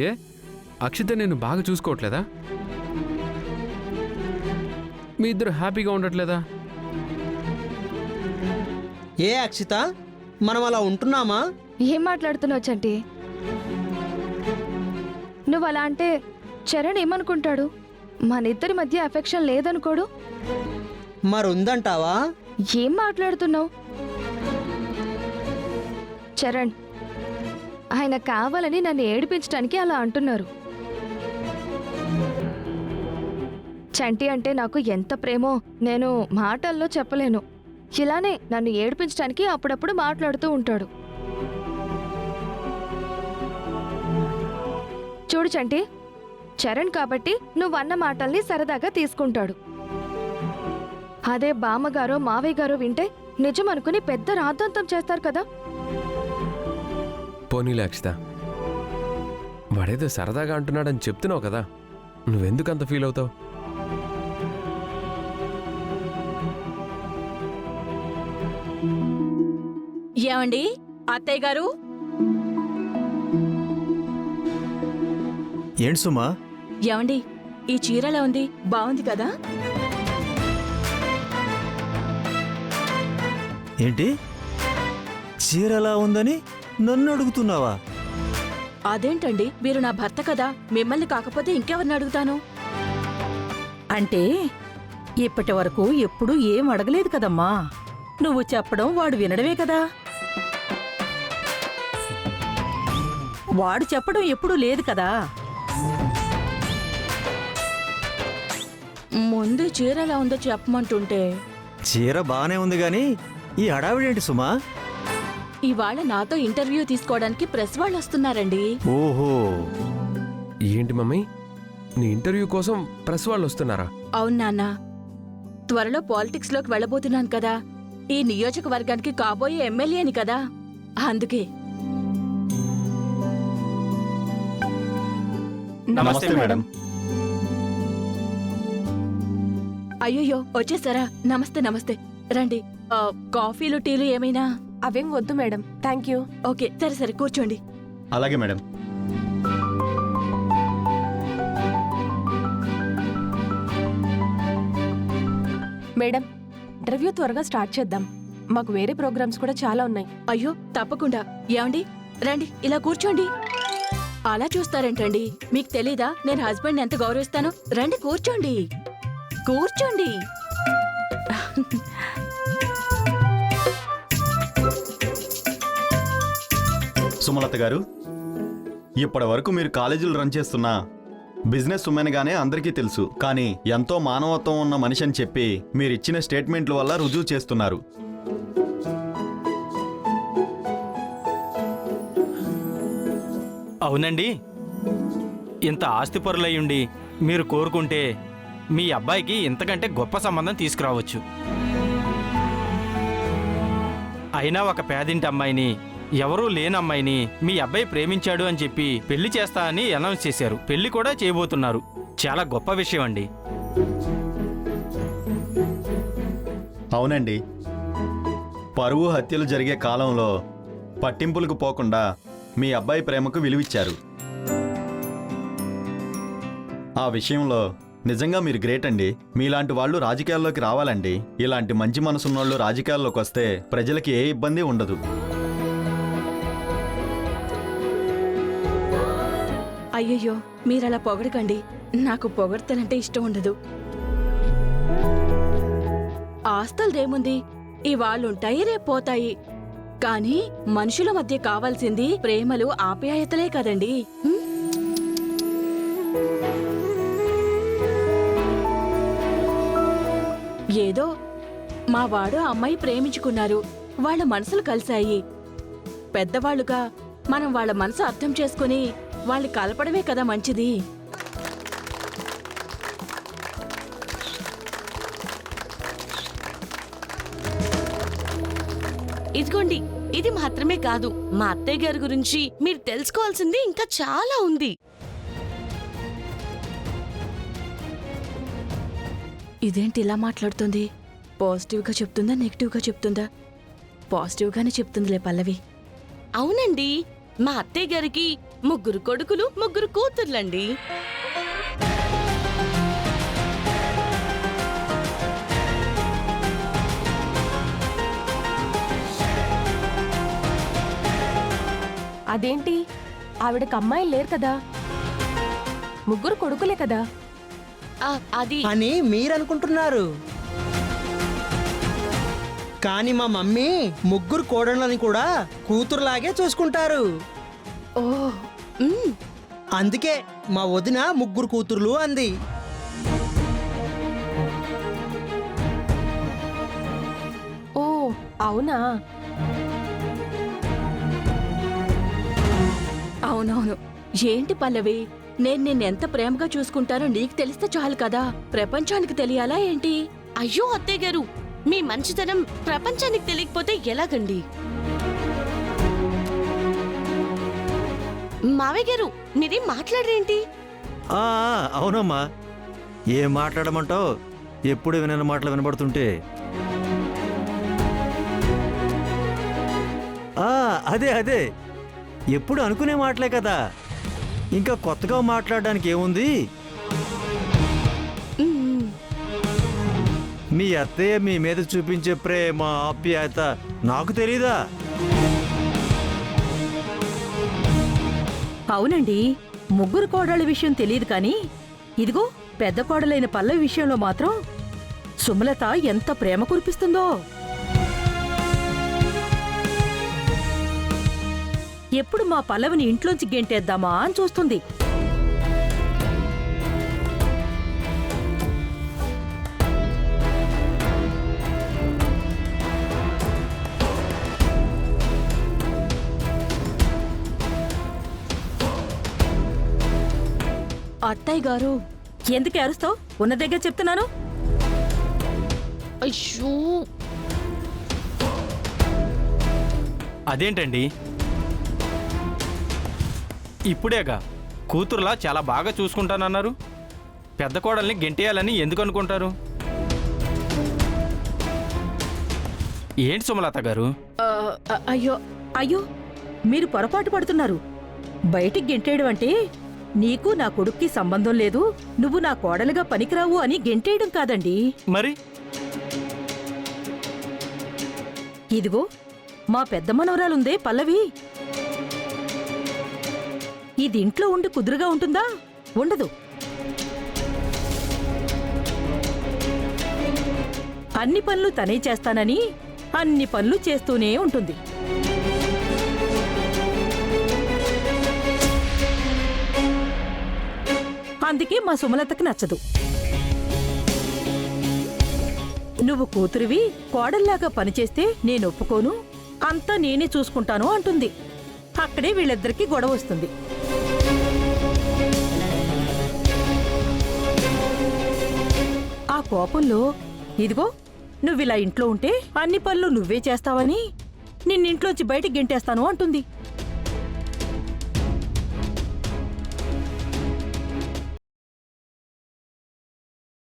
ఏ అక్షిత నేను బాగా చూసుకోవట్లేదా? మీ ఇద్దరు హ్యాపీగా ఉండట్లేదా? ఏ అక్షిత, మనం అలా ఉంటున్నామా? ఏం మాట్లాడుతున్నావు చంటి? నువ్వు అలా అంటే చరణ్ ఏమనుకుంటాడు? మన ఇద్దరి మధ్య అఫెక్షన్ లేదనుకోడు? మరుందంటావా? ఏం మాట్లాడుతున్నావు చరణ్? ఆయన కావాలని నన్ను ఏడిపించడానికి అలా అంటున్నారు. చంటి అంటే నాకు ఎంత ప్రేమో నేను మాటల్లో చెప్పలేను. ఇలానే నన్ను ఏడిపించడానికి అప్పుడప్పుడు మాట్లాడుతూ ఉంటాడు. చూడు చంటి, చరణ్ కాబట్టి నువ్వన్న మాటల్ని సరదాగా తీసుకుంటాడు. అదే బామ్మగారో మావయ్య గారో వింటే నిజం అనుకుని పెద్ద రాద్ధాంతం చేస్తారు కదా. పోనీలే అక్షిత, వాడేదో సరదాగా అంటున్నాడని చెప్తున్నావు కదా, నువ్వెందుకు అంత ఫీల్ అవుతావు? ఏమండి అత్తయ్య గారు? ఏంటి సుమా? ఏమండి ఈ చీరలా ఉంది, బాగుంది కదా? ఏంటి చీరలా ఉందని నన్ను అడుగుతున్నావా? అదేంటండి, మీరు నా భర్త కదా, మిమ్మల్ని కాకపోతే ఇంకెవరిని అడుగుతాను? అంటే ఇప్పటి వరకు ఎప్పుడూ ఏం అడగలేదు కదమ్మా. నువ్వు చెప్పడం వాడు వినడమే కదా. వాడు చెప్పడం ఎప్పుడూ లేదు కదా. ముందు చీర ఎలా ఉందో చెప్పమంటుంటే. చీర బానే ఉంది గాని ఈ హడావిడేంటి సుమా? ఇవాళ నాతో ఇంటర్వ్యూ తీసుకోవడానికి ప్రెస్ వాళ్ళు వస్తున్నారండి. ఓహో, ఏంటి మమ్మీ, నీ ఇంటర్వ్యూ కోసం ప్రెస్ వాళ్ళు వస్తున్నారా? అవును నాన్న, త్వరలో పాలిటిక్స్ లోకి వెళ్ళబోతున్నాను కదా, ఈ నియోజకవర్గానికి కాబోయే ఎమ్మెల్యేని కదా, అందుకే. నమస్తే మేడం. అయ్యయ్యో వచ్చేసారా? నమస్తే నమస్తే, రండి. కాఫీలు టీలు ఏమైనా? అవేం వద్దు మేడం, థ్యాంక్ యూ. ఓకే, సరే సరే కూర్చోండి. అలాగే మేడం. మేడం, ఇంటర్వ్యూ త్వరగా స్టార్ట్ చేద్దాం. మాకు వేరే ప్రోగ్రామ్స్ కూడా చాలా ఉన్నాయి. అయ్యో తప్పకుండా. ఏమండి రండి, ఇలా కూర్చోండి. అలా చూస్తారేంటండి? మీకు తెలీదా నేను హస్బెండ్ ఎంత గౌరవిస్తానో? రండి కూర్చోండి, కూర్చోండి. సుమలత గారు, ఇప్పటి వరకు మీరు కాలేజీలు రన్ చేస్తున్న బిజినెస్ ఉమెన్ గానే అందరికీ తెలుసు. కానీ ఎంతో మానవత్వం ఉన్న మనిషి అని చెప్పి మీరు ఇచ్చిన స్టేట్మెంట్ల వల్ల రుజువు చేస్తున్నారు. అవునండి, ఇంత ఆస్తిపరులయ్యుండి మీరు కోరుకుంటే మీ అబ్బాయికి ఇంతకంటే గొప్ప సంబంధం తీసుకురావచ్చు. అయినా ఒక పేదింటి అమ్మాయిని, ఎవరూ లేని అమ్మాయిని మీ అబ్బాయి ప్రేమించాడు అని చెప్పి పెళ్లి చేస్తా అని అనౌన్స్ చేశారు. పెళ్లి కూడా చేయబోతున్నారు. చాలా గొప్ప విషయం అండి. అవునండి, పరువు హత్యలు జరిగే కాలంలో పట్టింపులకు పోకుండా మీ అబ్బాయి ప్రేమకు విలువిచ్చారు. ఆ విషయంలో నిజంగా మీరు గ్రేట్ అండి. మీలాంటి వాళ్ళు రాజకీయాల్లోకి రావాలండి. ఇలాంటి మంచి మనసున్నోళ్ళు రాజకీయాల్లోకి వస్తే ప్రజలకి ఏ ఇబ్బంది ఉండదు. అయ్యయ్యో మీరలా పొగడకండి, నాకు పొగడతలంటే ఇష్టం ఉండదు. ఆస్తులదేముంది, ఇవాళ్ళుంటాయి రేపు పోతాయి. కానీ మనుషుల మధ్య కావాల్సింది ప్రేమలు, ఆప్యాయతలే కదండి. ఏదో మా వాడు అమ్మాయి ప్రేమించుకున్నారు, వాళ్ళ మనసులు కలిశాయి. పెద్దవాళ్లుగా మనం వాళ్ళ మనసు అర్థం చేసుకుని వాళ్ళని కలపడమే కదా మంచిది. ఇదిగోండి, ఇది మాత్రమే కాదు, మా అత్తయ్య గారి గురించి మీరు తెలుసుకోవాల్సింది ఇంకా చాలా ఉంది. ఇదేంటి ఇలా మాట్లాడుతుంది? పాజిటివ్గా చెప్తుందా నెగిటివ్గా చెప్తుందా? పాజిటివ్గానే చెప్తుందిలే పల్లవి. అవునండి, మా అత్తయ్య గారికి ముగ్గురు కొడుకులు, ముగ్గురు కూతుర్లండి. అదేంటి ఆవిడకి అమ్మాయిలు లేరు కదా, ముగ్గురు కొడుకులే కదా. అది అని మీరనుకుంటున్నారు. కానీ మా మమ్మీ ముగ్గురు కోడళ్ళని కూడా కూతురులాగే చూసుకుంటారు. ఓ మ్, అందుకే మా వదిన ముగ్గురు కూతుర్లు అంది. ఓ అవునా. అవునవును. ఏంటి పల్లవి, నేను నిన్నెంత ప్రేమగా చూసుకుంటానో నీకు తెలిస్తే చాలు కదా, ప్రపంచానికి తెలియాలా ఏంటి? అయ్యో అత్తయ్య గారు, మీ మంచితనం ప్రపంచానికి తెలియకపోతే ఎలాగండి? మావయ్య గారు, మీరేం మాట్లాడరేంటి? ఆ, అవునమ్మా, ఏం మాట్లాడమంటావు? ఎప్పుడు వినని మాటలు వినబడుతుంటే. అదే అదే, ఎప్పుడు అనుకునే మాటలే కదా, ఇంకా కొత్తగా మాట్లాడడానికి ఏముంది? మ్, మీ అత్తయ్య మీ మీద చూపించే ప్రేమ, ఆప్యాయత నాకు తెలీదా? అవునండి, ముగ్గురు కోడళ్ళ విషయం తెలియదు కానీ ఇదిగో పెద్ద కోడలైన పల్లవి విషయంలో మాత్రం సుమలత ఎంత ప్రేమ కురిపిస్తుందో. ఎప్పుడు మా పల్లవిని ఇంట్లోంచి గెంటేద్దామా అని చూస్తుంది. అత్తయ్య గారు, ఎందుకు అరుస్తావు? ఉన్న దగ్గర చెప్తున్నాను. అయ్యో, అదేంటండి, ఇప్పుడేగా కూతురులా చాలా బాగా చూసుకుంటానన్నారు. పెద్ద కోడల్ని గెంటేయాలని ఎందుకు అనుకుంటారు? ఏంటి సుమలత గారు? అయ్యో అయ్యో, మీరు పొరపాటు పడుతున్నారు. బయటికి గెంటేయడం అంటే నీకు నా కొడుక్కి సంబంధం లేదు, నువ్వు నా కోడలుగా పనికిరావు అని గెంటేయడం కాదండి. మరి ఇదిగో మా పెద్ద మనవరాలుందే పల్లవి, ఇది ఇంట్లో ఉండి కుదురుగా ఉంటుందా? ఉండదు. అన్ని పనులు తనే చేస్తానని అన్ని పనులు చేస్తూనే ఉంటుంది. అందుకే మా సుమలతకి నచ్చదు. నువ్వు కూతురివి కోడల్లాగా పనిచేస్తే నేను ఒప్పుకోను, అంతా నేనే చూసుకుంటాను అంటుంది. అక్కడే వీళ్ళిద్దరికీ గొడవ వస్తుంది. ఆ కోపంలో ఇదిగో నువ్విలా ఇంట్లో ఉంటే అన్ని పనులు నువ్వే చేస్తావని నిన్నింట్లోంచి బయటికి గెంటేస్తాను అంటుంది.